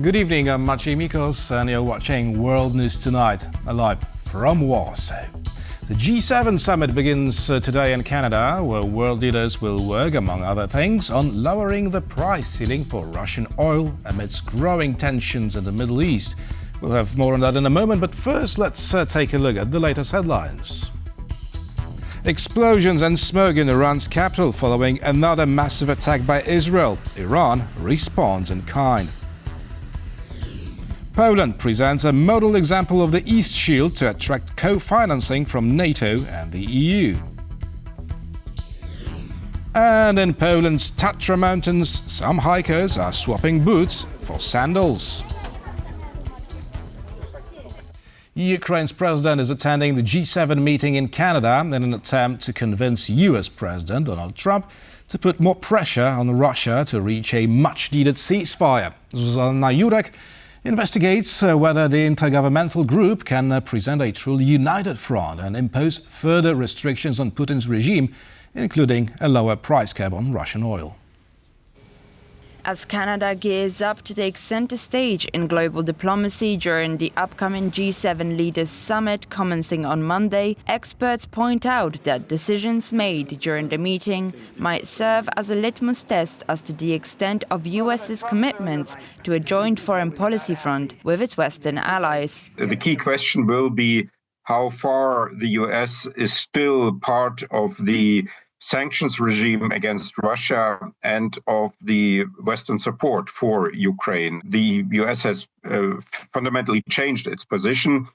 Good evening, I'm Maciej Mikos and you're watching World News Tonight, live from Warsaw. The G7 summit begins today in Canada, where world leaders will work, among other things, on lowering the price ceiling for Russian oil amidst growing tensions in the Middle East. We'll have more on that in a moment, but first let's take a look at the latest headlines. Explosions and smoke in Iran's capital following another massive attack by Israel. Iran responds in kind. Poland presents a model example of the East Shield to attract co-financing from NATO and the EU. And in Poland's Tatra Mountains, some hikers are swapping boots for sandals. Ukraine's president is attending the G7 meeting in Canada in an attempt to convince US President Donald Trump to put more pressure on Russia to reach a much-needed ceasefire. Zuzanna Jurek investigates whether the intergovernmental group can present a truly united front and impose further restrictions on Putin's regime, including a lower price cap on Russian oil. As Canada gears up to take center stage in global diplomacy during the upcoming G7 Leaders Summit commencing on Monday, experts point out that decisions made during the meeting might serve as a litmus test as to the extent of US's commitments to a joint foreign policy front with its Western allies. The key question will be how far the US is still part of the sanctions regime against Russia and of the Western support for Ukraine. The US has fundamentally changed its position.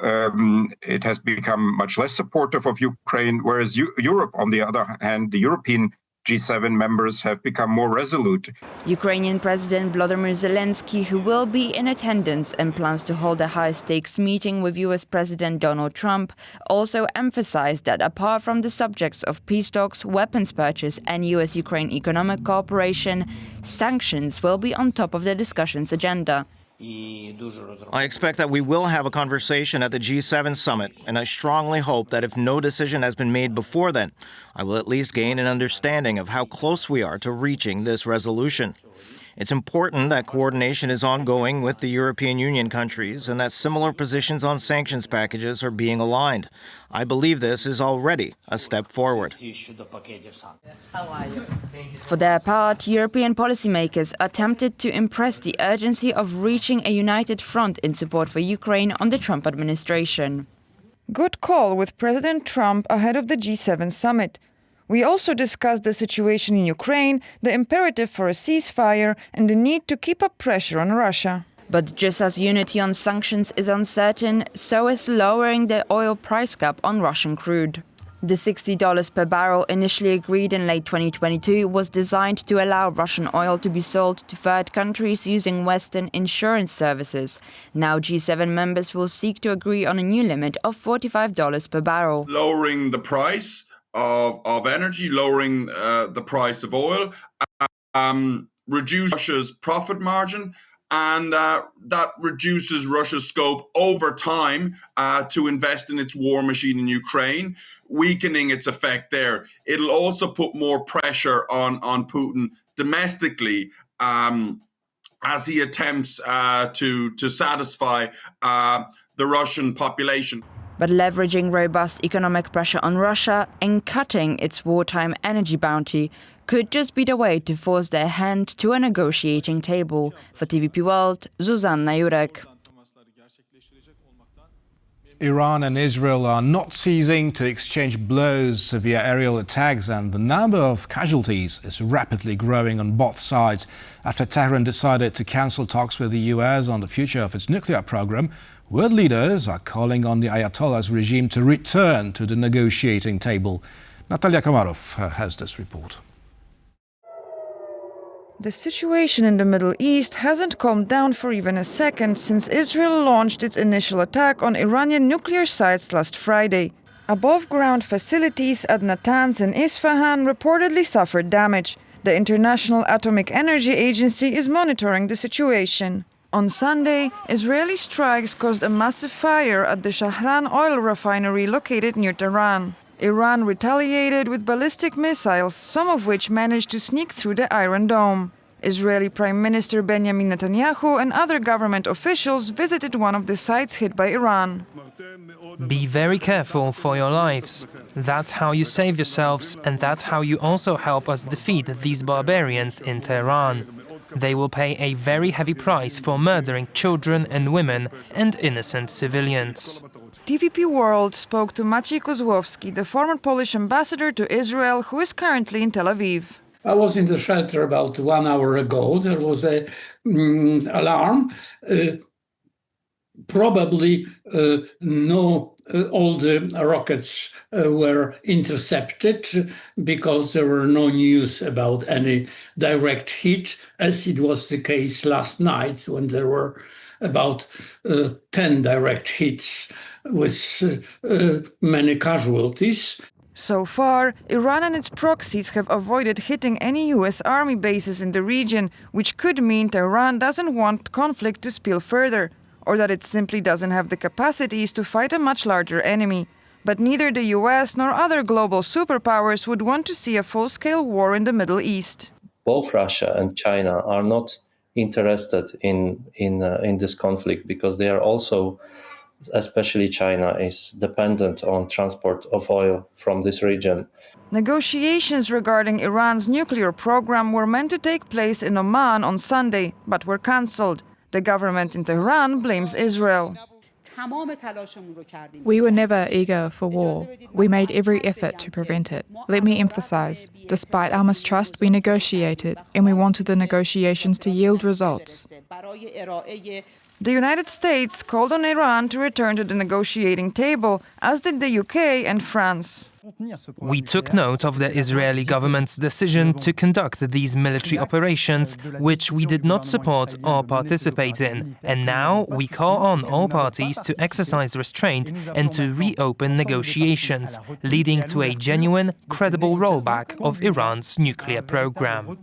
It has become much less supportive of Ukraine, whereas Europe, on the other hand, the European G7 members have become more resolute. Ukrainian President Volodymyr Zelenskyy, who will be in attendance and plans to hold a high-stakes meeting with US President Donald Trump, also emphasized that apart from the subjects of peace talks, weapons purchase and US-Ukraine economic cooperation, sanctions will be on top of the discussion's agenda. I expect that we will have a conversation at the G7 summit, and I strongly hope that if no decision has been made before then, I will at least gain an understanding of how close we are to reaching this resolution. It's important that coordination is ongoing with the European Union countries and that similar positions on sanctions packages are being aligned. I believe this is already a step forward. For their part, European policymakers attempted to impress the urgency of reaching a united front in support for Ukraine on the Trump administration. Good call with President Trump ahead of the G7 summit. We also discussed the situation in Ukraine, the imperative for a ceasefire, and the need to keep up pressure on Russia. But just as unity on sanctions is uncertain, so is lowering the oil price cap on Russian crude. The $60 per barrel initially agreed in late 2022 was designed to allow Russian oil to be sold to third countries using Western insurance services. Now G7 members will seek to agree on a new limit of $45 per barrel. Lowering the price of energy, lowering the price of oil, reduce Russia's profit margin, and that reduces Russia's scope over time to invest in its war machine in Ukraine, weakening its effect there. It'll also put more pressure on Putin domestically as he attempts to satisfy the Russian population. But leveraging robust economic pressure on Russia and cutting its wartime energy bounty could just be the way to force their hand to a negotiating table. For TVP World, Zuzanna Jurek. Iran and Israel are not ceasing to exchange blows via aerial attacks, and the number of casualties is rapidly growing on both sides after Tehran decided to cancel talks with the US on the future of its nuclear program. World leaders are calling on the Ayatollah's regime to return to the negotiating table. Natalia Komarov has this report. The situation in the Middle East hasn't calmed down for even a second since Israel launched its initial attack on Iranian nuclear sites last Friday. Above-ground facilities at Natanz and Isfahan reportedly suffered damage. The International Atomic Energy Agency is monitoring the situation. On Sunday, Israeli strikes caused a massive fire at the Shahran oil refinery located near Tehran. Iran retaliated with ballistic missiles, some of which managed to sneak through the Iron Dome. Israeli Prime Minister Benjamin Netanyahu and other government officials visited one of the sites hit by Iran. Be very careful for your lives. That's how you save yourselves, and that's how you also help us defeat these barbarians in Tehran. They will pay a very heavy price for murdering children and women and innocent civilians. TVP World spoke to Maciej Kozłowski, the former Polish ambassador to Israel, who is currently in Tel Aviv. I was in the shelter about 1 hour ago. There was a alarm. Probably all the rockets were intercepted because there were no news about any direct hit, as it was the case last night when there were about 10 direct hits with many casualties. So far, Iran and its proxies have avoided hitting any US army bases in the region, which could mean Tehran doesn't want conflict to spill further, or that it simply doesn't have the capacities to fight a much larger enemy. But neither the US nor other global superpowers would want to see a full-scale war in the Middle East. Both Russia and China are not interested in this conflict because they are also, especially China, is dependent on transport of oil from this region. Negotiations regarding Iran's nuclear program were meant to take place in Oman on Sunday, but were cancelled. The government in Tehran blames Israel. We were never eager for war. We made every effort to prevent it. Let me emphasize, despite our mistrust, we negotiated, and we wanted the negotiations to yield results. The United States called on Iran to return to the negotiating table, as did the UK and France. We took note of the Israeli government's decision to conduct these military operations, which we did not support or participate in. And now we call on all parties to exercise restraint and to reopen negotiations, leading to a genuine, credible rollback of Iran's nuclear program.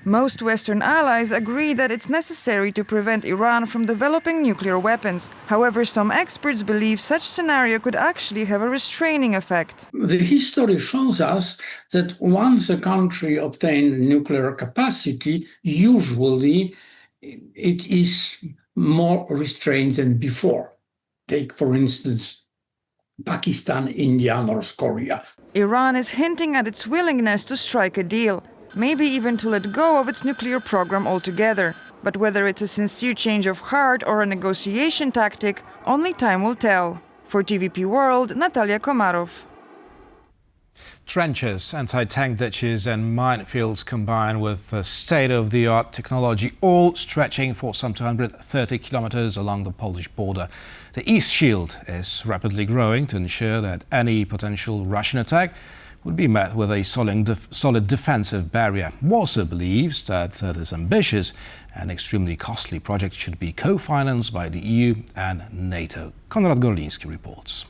Most Western allies agree that it's necessary to prevent Iran from developing nuclear weapons. However, some experts believe such scenario could actually have a restraining effect. The history shows us that once a country obtains nuclear capacity, usually it is more restrained than before. Take, for instance, Pakistan, India, North Korea. Iran is hinting at its willingness to strike a deal, maybe even to let go of its nuclear program altogether. But whether it's a sincere change of heart or a negotiation tactic, only time will tell. For TVP World, Natalia Komarov. Trenches, anti-tank ditches and minefields combined with state-of-the-art technology, all stretching for some 230 kilometers along the Polish border. The East Shield is rapidly growing to ensure that any potential Russian attack would be met with a solid defensive barrier. Warsaw believes that this ambitious and extremely costly project should be co-financed by the EU and NATO. Konrad Gorliński reports.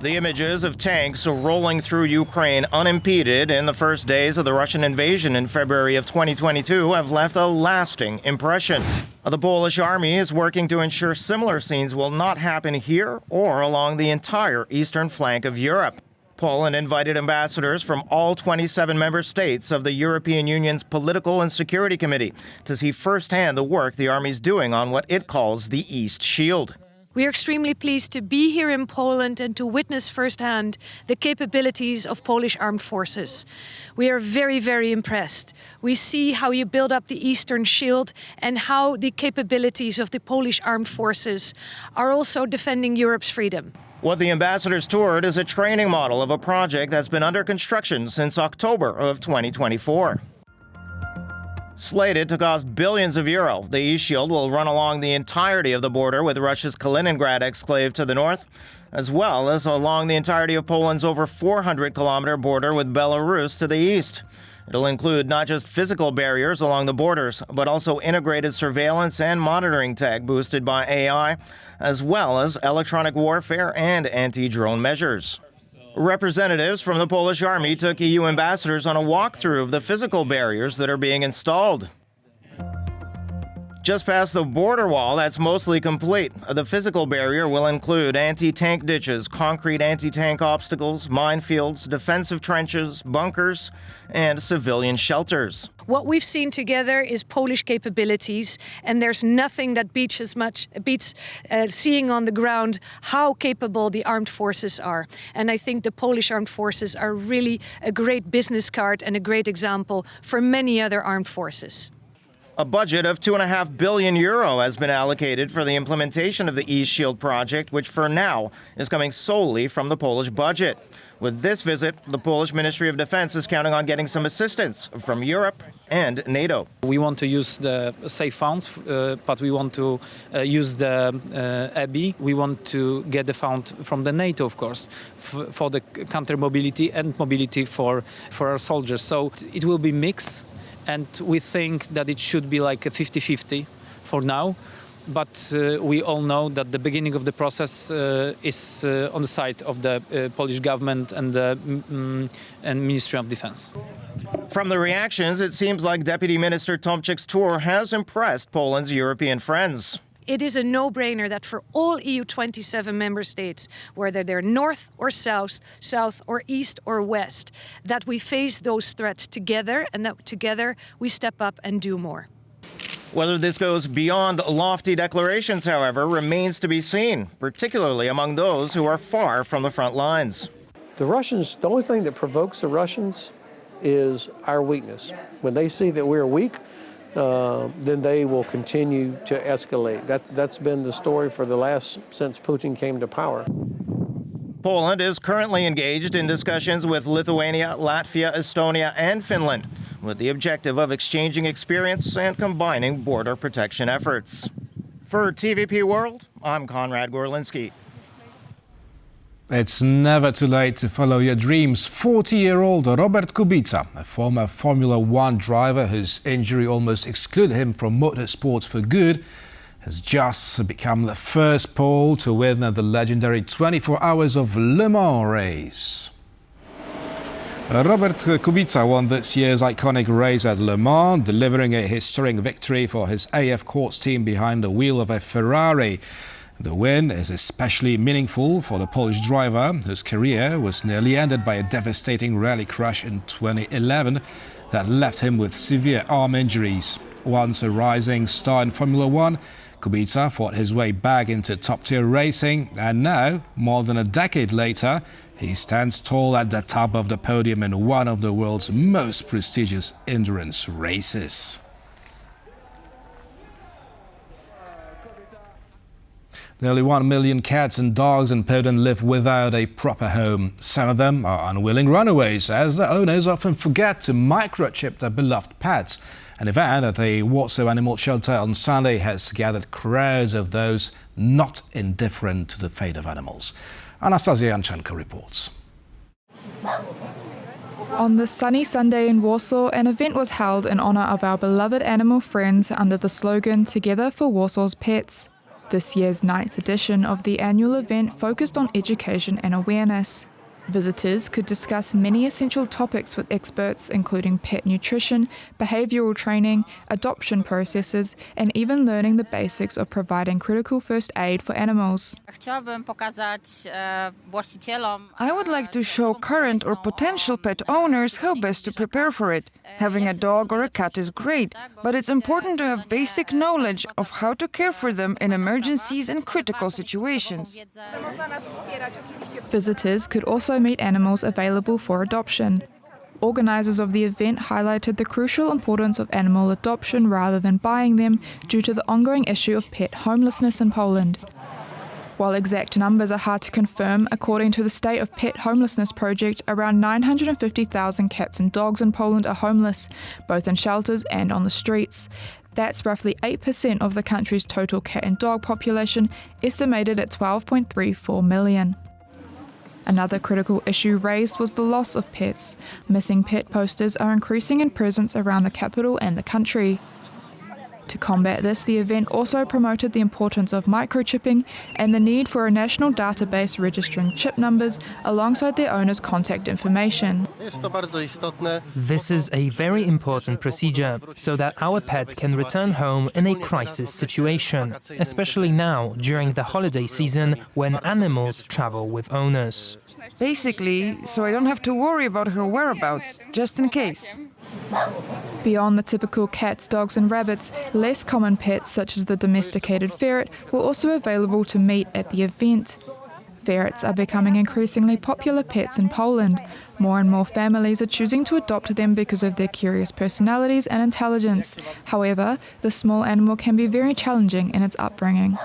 The images of tanks rolling through Ukraine unimpeded in the first days of the Russian invasion in February of 2022 have left a lasting impression. The Polish army is working to ensure similar scenes will not happen here or along the entire eastern flank of Europe. Poland invited ambassadors from all 27 member states of the European Union's Political and Security Committee to see firsthand the work the army is doing on what it calls the East Shield. We are extremely pleased to be here in Poland and to witness firsthand the capabilities of Polish armed forces. We are very, very impressed. We see how you build up the Eastern Shield and how the capabilities of the Polish armed forces are also defending Europe's freedom. What the ambassadors toured is a training model of a project that's been under construction since October of 2024. Slated to cost billions of euro, the East Shield will run along the entirety of the border with Russia's Kaliningrad exclave to the north, as well as along the entirety of Poland's over 400-kilometer border with Belarus to the east. It'll include not just physical barriers along the borders, but also integrated surveillance and monitoring tech boosted by AI, as well as electronic warfare and anti-drone measures. Representatives from the Polish army took EU ambassadors on a walkthrough of the physical barriers that are being installed. Just past the border wall, that's mostly complete. The physical barrier will include anti-tank ditches, concrete anti-tank obstacles, minefields, defensive trenches, bunkers, and civilian shelters. What we've seen together is Polish capabilities, and there's nothing that beats seeing on the ground how capable the armed forces are. And I think the Polish armed forces are really a great business card and a great example for many other armed forces. A budget of €2.5 billion has been allocated for the implementation of the East Shield project, which for now is coming solely from the Polish budget. With this visit, the Polish Ministry of Defense is counting on getting some assistance from Europe and NATO. We want to use the safe funds, but we want to use the EBI. We want to get the fund from the NATO, of course, for the counter mobility and mobility for our soldiers. So it will be mixed. And we think that it should be like a 50-50 for now. But we all know that the beginning of the process is on the side of the Polish government and the Ministry of Defense. From the reactions, it seems like Deputy Minister Tomczyk's tour has impressed Poland's European friends. It is a no-brainer that for all EU 27 member states, whether they're north or south or east or west, that we face those threats together and that together we step up and do more. Whether this goes beyond lofty declarations, however, remains to be seen, particularly among those who are far from the front lines. The Russians, the only thing that provokes the Russians is our weakness. When they see that we're weak, then they will continue to escalate. That's been the story for since Putin came to power. Poland is currently engaged in discussions with Lithuania, Latvia, Estonia, and Finland, with the objective of exchanging experience and combining border protection efforts. For TVP World, I'm Konrad Gorlinski. It's never too late to follow your dreams. 40-year-old Robert Kubita, a former Formula One driver whose injury almost excluded him from motorsports for good, has just become the first Pole to win the legendary 24 Hours of Le Mans race. Robert Kubita won this year's iconic race at Le Mans, delivering a historic victory for his AF Corse team behind the wheel of a Ferrari. The win is especially meaningful for the Polish driver, whose career was nearly ended by a devastating rally crash in 2011 that left him with severe arm injuries. Once a rising star in Formula One, Kubita fought his way back into top-tier racing, and now, more than a decade later, he stands tall at the top of the podium in one of the world's most prestigious endurance races. Nearly 1 million cats and dogs in Poland live without a proper home. Some of them are unwilling runaways, as the owners often forget to microchip their beloved pets. An event at a Warsaw animal shelter on Sunday has gathered crowds of those not indifferent to the fate of animals. Anastasia Janchenko reports. On this sunny Sunday in Warsaw, an event was held in honour of our beloved animal friends under the slogan Together for Warsaw's Pets. This year's 9th edition of the annual event focused on education and awareness. Visitors could discuss many essential topics with experts, including pet nutrition, behavioural training, adoption processes, and even learning the basics of providing critical first aid for animals. I would like to show current or potential pet owners how best to prepare for it. Having a dog or a cat is great, but it's important to have basic knowledge of how to care for them in emergencies and critical situations. Visitors could also meet animals available for adoption. Organisers of the event highlighted the crucial importance of animal adoption rather than buying them due to the ongoing issue of pet homelessness in Poland. While exact numbers are hard to confirm, according to the State of Pet Homelessness Project, around 950,000 cats and dogs in Poland are homeless, both in shelters and on the streets. That's roughly 8% of the country's total cat and dog population, estimated at 12.34 million. Another critical issue raised was the loss of pets. Missing pet posters are increasing in presence around the capital and the country. To combat this, the event also promoted the importance of microchipping and the need for a national database registering chip numbers alongside their owner's contact information. This is a very important procedure so that our pet can return home in a crisis situation, especially now during the holiday season when animals travel with owners. Basically, so I don't have to worry about her whereabouts, just in case. Beyond the typical cats, dogs and rabbits, less common pets such as the domesticated ferret were also available to meet at the event. Ferrets are becoming increasingly popular pets in Poland. More and more families are choosing to adopt them because of their curious personalities and intelligence. However, the small animal can be very challenging in its upbringing.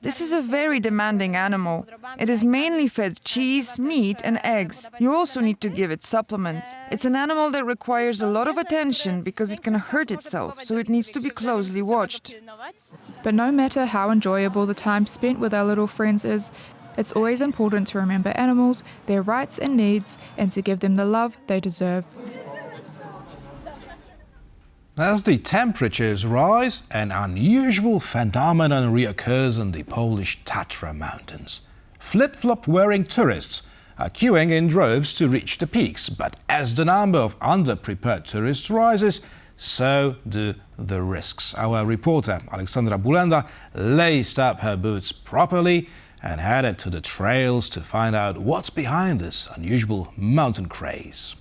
This is a very demanding animal. It is mainly fed cheese, meat and eggs. You also need to give it supplements. It's an animal that requires a lot of attention because it can hurt itself, so it needs to be closely watched. But no matter how enjoyable the time spent with our little friends is, it's always important to remember animals, their rights and needs, and to give them the love they deserve. As the temperatures rise, an unusual phenomenon reoccurs in the Polish Tatra Mountains. Flip-flop wearing tourists are queuing in droves to reach the peaks, but as the number of underprepared tourists rises, so do the risks. Our reporter Aleksandra Bulenda laced up her boots properly and headed to the trails to find out what's behind this unusual mountain craze.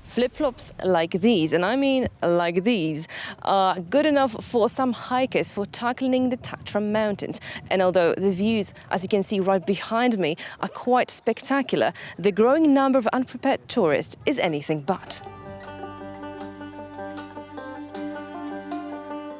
Flip-flops like these, and I mean like these, are good enough for some hikers for tackling the Tatra Mountains. And although the views, as you can see right behind me, are quite spectacular, the growing number of unprepared tourists is anything but.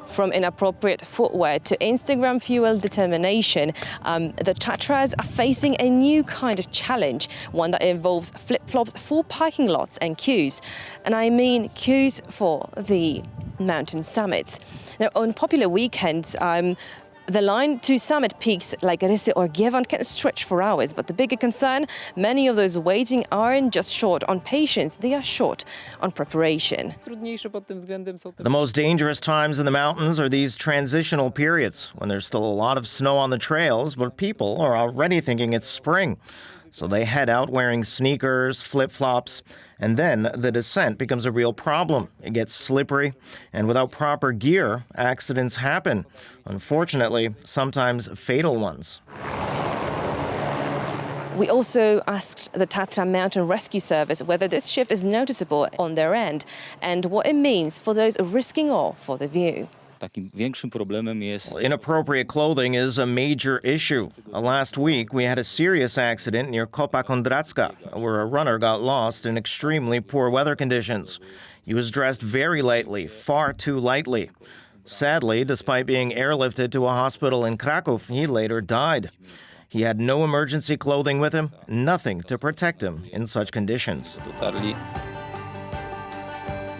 From inappropriate footwear to Instagram-fueled determination, the Tatras are facing a new kind of challenge, one that involves flip-flops for parking lots and queues. And I mean queues for the mountain summits. Now, on popular weekends, the line to summit peaks like Rysy or Giewont can stretch for hours, but the bigger concern, many of those waiting aren't just short on patience, they are short on preparation. The most dangerous times in the mountains are these transitional periods, when there's still a lot of snow on the trails, but people are already thinking it's spring. So they head out wearing sneakers, flip-flops, and then the descent becomes a real problem. It gets slippery, and without proper gear, accidents happen. Unfortunately, sometimes fatal ones. We also asked the Tatra Mountain Rescue Service whether this shift is noticeable on their end and what it means for those risking all for the view. Inappropriate clothing is a major issue. Last week, we had a serious accident near Kopa Kondracka, where a runner got lost in extremely poor weather conditions. He was dressed very lightly, far too lightly. Sadly, despite being airlifted to a hospital in Krakow, he later died. He had no emergency clothing with him, nothing to protect him in such conditions.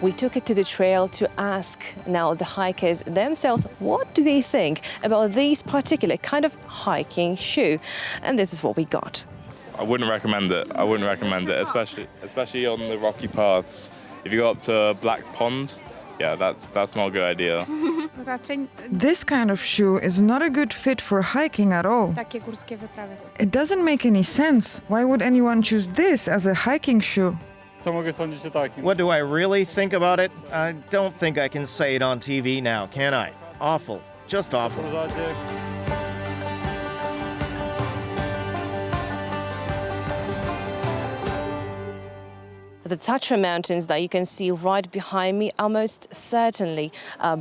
We took it to the trail to ask now the hikers themselves what do they think about this particular kind of hiking shoe. And this is what we got. I wouldn't recommend it. I wouldn't recommend it, especially on the rocky paths. If you go up to Black Pond, yeah, that's not a good idea. This kind of shoe is not a good fit for hiking at all. It doesn't make any sense. Why would anyone choose this as a hiking shoe? What do I really think about it? I don't think I can say it on TV now, can I? Awful. Just awful. The Tatra Mountains that you can see right behind me are most certainly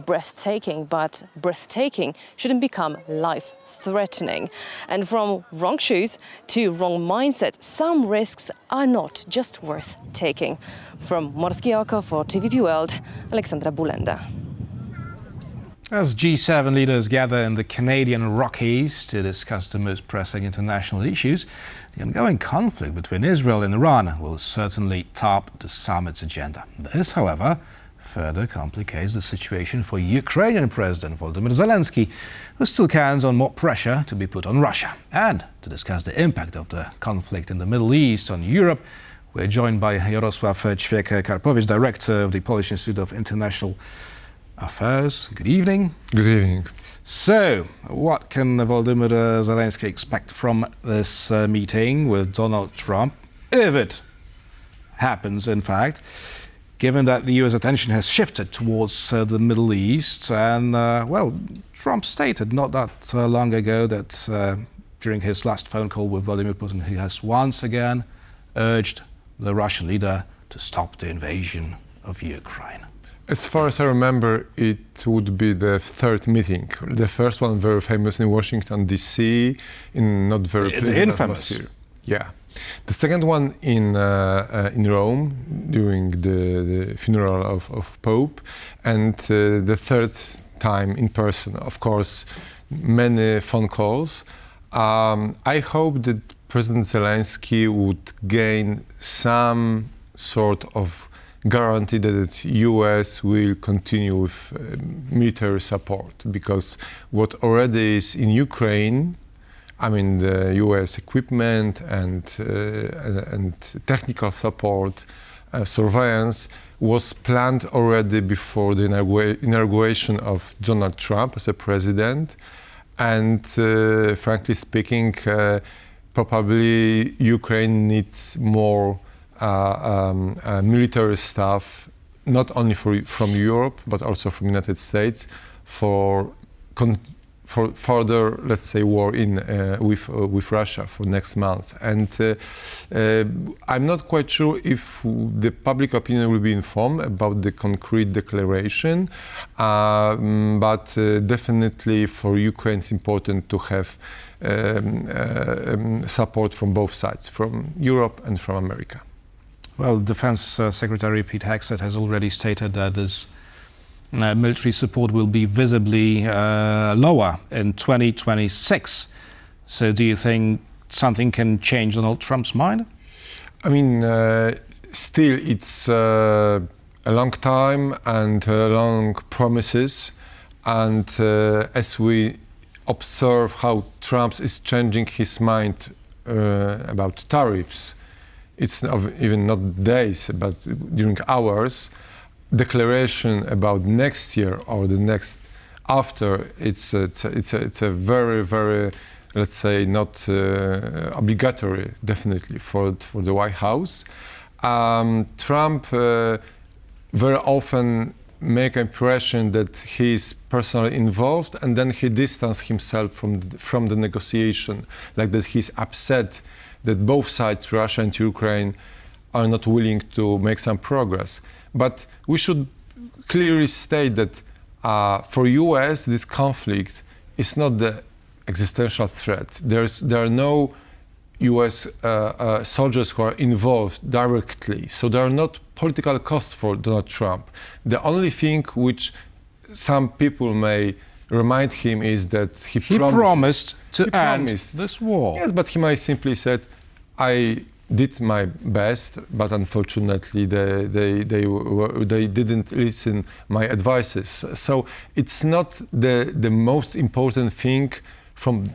breathtaking, but breathtaking shouldn't become life-threatening. And from wrong shoes to wrong mindset, some risks are not just worth taking. From Morskie Oko for TVP World, Aleksandra Bulenda. As G7 leaders gather in the Canadian Rockies to discuss the most pressing international issues, the ongoing conflict between Israel and Iran will certainly top the summit's agenda. This, however, further complicates the situation for Ukrainian President Volodymyr Zelenskyy, who still counts on more pressure to be put on Russia. And to discuss the impact of the conflict in the Middle East on Europe, We're joined by Jarosław Ćwiek-Karpowicz, Director of the Polish Institute of International Affairs. Good evening. Good evening. So, what can Volodymyr Zelenskyy expect from this meeting with Donald Trump, if it happens, in fact, given that the US attention has shifted towards the Middle East? And, well, Trump stated not that long ago that during his last phone call with Vladimir Putin, he has once again urged the Russian leader to stop the invasion of Ukraine. As far as I remember, it would be the third meeting. The first one, very famous in Washington, D.C., in not very pleasant atmosphere. Yeah. The second one in Rome, during the funeral of Pope. And the third time in person, of course, many phone calls. I hope that President Zelenskyy would gain some sort of guarantee that the US will continue with military support, because what already is in Ukraine, I mean the US equipment and technical support, surveillance, was planned already before the inauguration of Donald Trump as a president. And frankly speaking, probably Ukraine needs more military staff, not only from Europe, but also from the United States, for further, let's say, war with Russia for next month. And I'm not quite sure if the public opinion will be informed about the concrete declaration, but definitely for Ukraine it's important to have support from both sides, from Europe and from America. Well, Defense Secretary Pete Hegseth has already stated that this military support will be visibly lower in 2026. So do you think something can change Donald Trump's mind? I mean, still it's a long time and long promises. And as we observe how Trump is changing his mind about tariffs, it's even not days, but during hours, declaration about next year or the next after, it's a very, very, let's say, not obligatory, definitely, for the White House. Trump very often make impression that he is personally involved, and then he distances himself from the negotiation, like that he's upset that both sides, Russia and Ukraine, are not willing to make some progress. But we should clearly state that for US, this conflict is not the existential threat. There are no US soldiers who are involved directly, so there are not political costs for Donald Trump. The only thing which some people may remind him is that he promised to end this war. Yes, but he might simply said, I did my best, but unfortunately they didn't listen my advices. So it's not the most important thing from,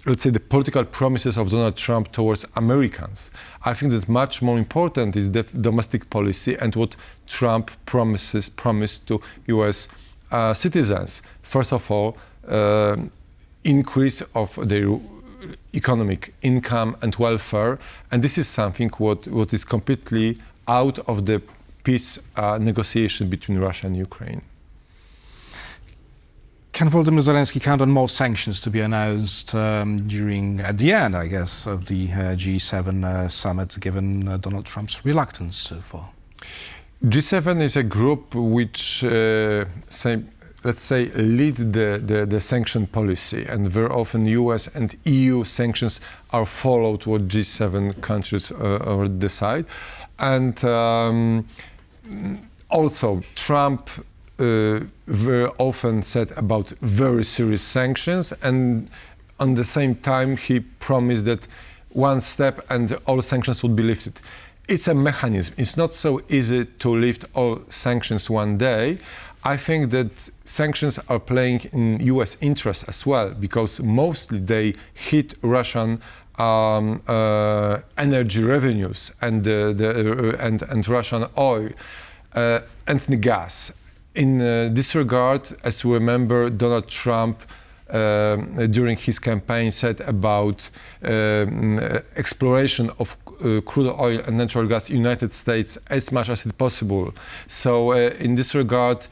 let's say, the political promises of Donald Trump towards Americans. I think that much more important is the domestic policy and what Trump promised to US citizens. First of all, increase of their economic income and welfare, and this is something what is completely out of the peace negotiation between Russia and Ukraine. Can Volodymyr Zelenskyy count on more sanctions to be announced at the end, I guess, of the G7 summit, given Donald Trump's reluctance so far? G7 is a group which let's say, lead the sanction policy, and very often US and EU sanctions are followed what G7 countries already decide. And also Trump very often said about very serious sanctions, and on the same time he promised that one step and all sanctions would be lifted. It's a mechanism. It's not so easy to lift all sanctions one day. I think that sanctions are playing in US interest as well, because mostly they hit Russian energy revenues and Russian oil and gas. In this regard, as we remember, Donald Trump during his campaign said about exploration of crude oil and natural gas in the United States as much as it's possible. So in this regard,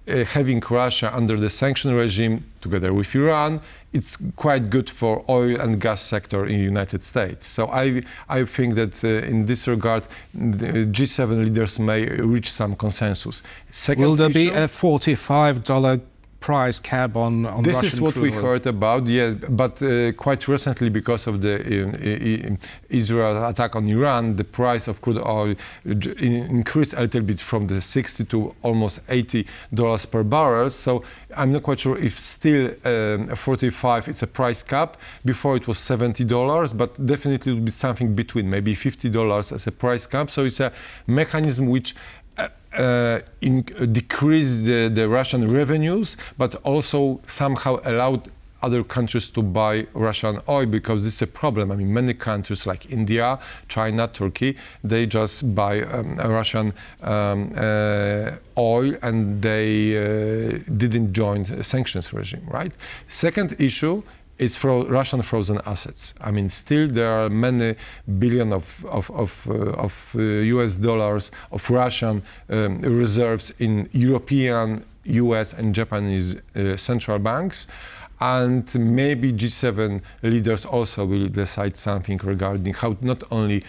having Russia under the sanction regime together with Iran, it's quite good for oil and gas sector in the United States. So I think that in this regard, the G7 leaders may reach some consensus. Second Will there issue, be a $45 price cap on this Russian is what crude we oil? heard about, yes, but quite recently, because of the Israel attack on Iran, the price of crude oil increased a little bit from the $60 to almost $80 per barrel. So I'm not quite sure if still 45 it's a price cap. Before it was $70, but definitely it will be something between, maybe $50 as a price cap. So it's a mechanism which decrease the Russian revenues, but also somehow allowed other countries to buy Russian oil, because this is a problem. I mean, many countries like India, China, Turkey, they just buy Russian oil, and they didn't join the sanctions regime, right? Second issue is for Russian frozen assets. I mean, still there are many billion of US dollars of Russian reserves in European, US and Japanese central banks. And maybe G7 leaders also will decide something regarding how not only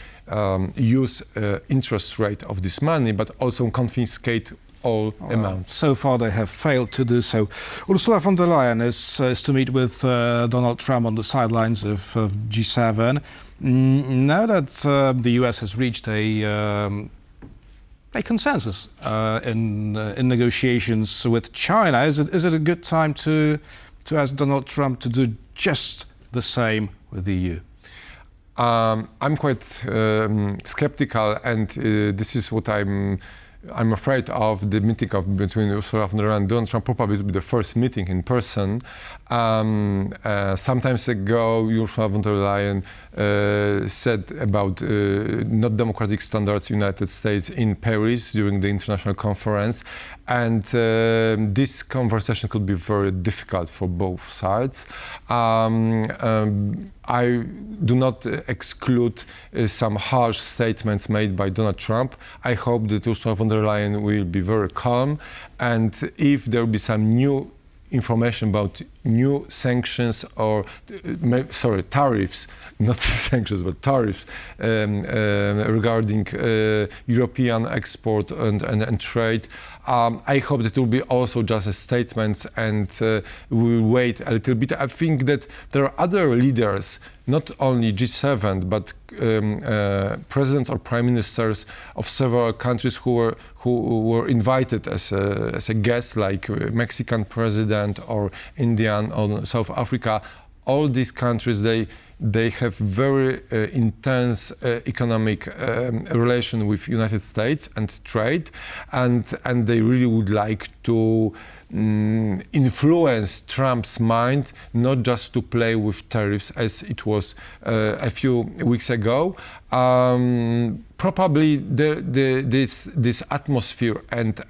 use interest rate of this money, but also confiscate all amounts. So far they have failed to do so. Ursula von der Leyen is to meet with Donald Trump on the sidelines of G7. Now that the US has reached a consensus in negotiations with China, is it a good time to ask Donald Trump to do just the same with the EU? I'm quite skeptical, and this is what I'm afraid of. The meeting between Ursula von der Leyen and Donald Trump probably will be the first meeting in person. Sometimes ago, Ursula von der Leyen said about not democratic standards in the United States in Paris during the international conference. And this conversation could be very difficult for both sides. I do not exclude some harsh statements made by Donald Trump. I hope that Ursula von der Leyen will be very calm, and if there will be some new information about new sanctions or, tariffs, not sanctions, but tariffs regarding European export and trade. I hope that it will be also just a statements, and we will wait a little bit. I think that there are other leaders, not only G7, but presidents or prime ministers of several countries who were invited as a guest, like Mexican president or Indian or South Africa. All these countries, they have very intense economic relation with United States and trade, and they really would like to influence Trump's mind, not just to play with tariffs as it was a few weeks ago. Probably this atmosphere and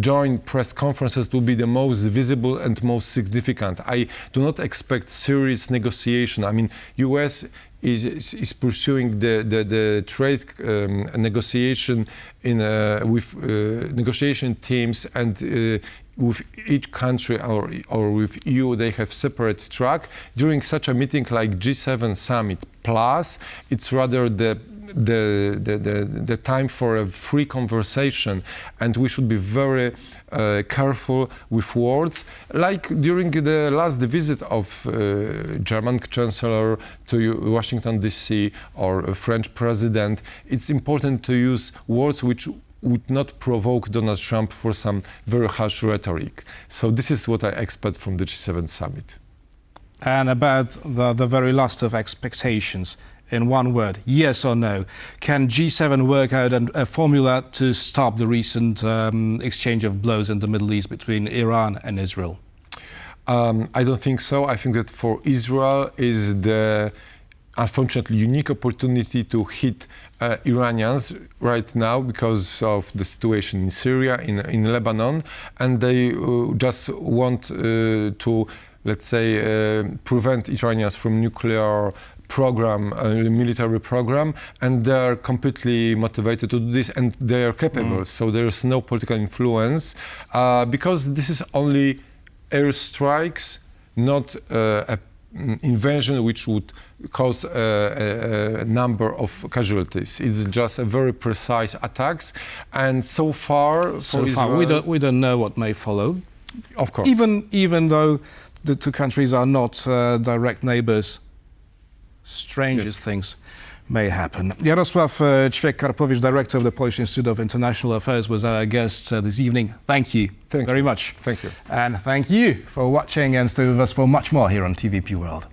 joint press conferences will be the most visible and most significant. I do not expect serious negotiation. I mean, US is pursuing the trade negotiation with negotiation teams, and with each country or with EU, they have separate track. During such a meeting like G7 summit plus, it's rather the time for a free conversation, and we should be very careful with words. Like during the last visit of German Chancellor to Washington DC or a French president, it's important to use words which would not provoke Donald Trump for some very harsh rhetoric. So this is what I expect from the G7 summit. And about the very last of expectations, in one word, yes or no, can G7 work out a formula to stop the recent exchange of blows in the Middle East between Iran and Israel? I don't think so. I think that for Israel is the unfortunately unique opportunity to hit Iranians right now because of the situation in Syria, in Lebanon, and they just want to, let's say, prevent Iranians from nuclear program, military program, and they are completely motivated to do this, and they are capable. So there is no political influence because this is only airstrikes, not a invasion which would cause a number of casualties. It's just a very precise attacks, and so far we don't know what may follow. Of course, even though the two countries are not direct neighbors, strangest things may happen. Jarosław Ćwiek-Karpowicz, director of the Polish Institute of International Affairs, was our guest this evening. Thank you very much. Thank you. And thank you for watching and stay with us for much more here on TVP World.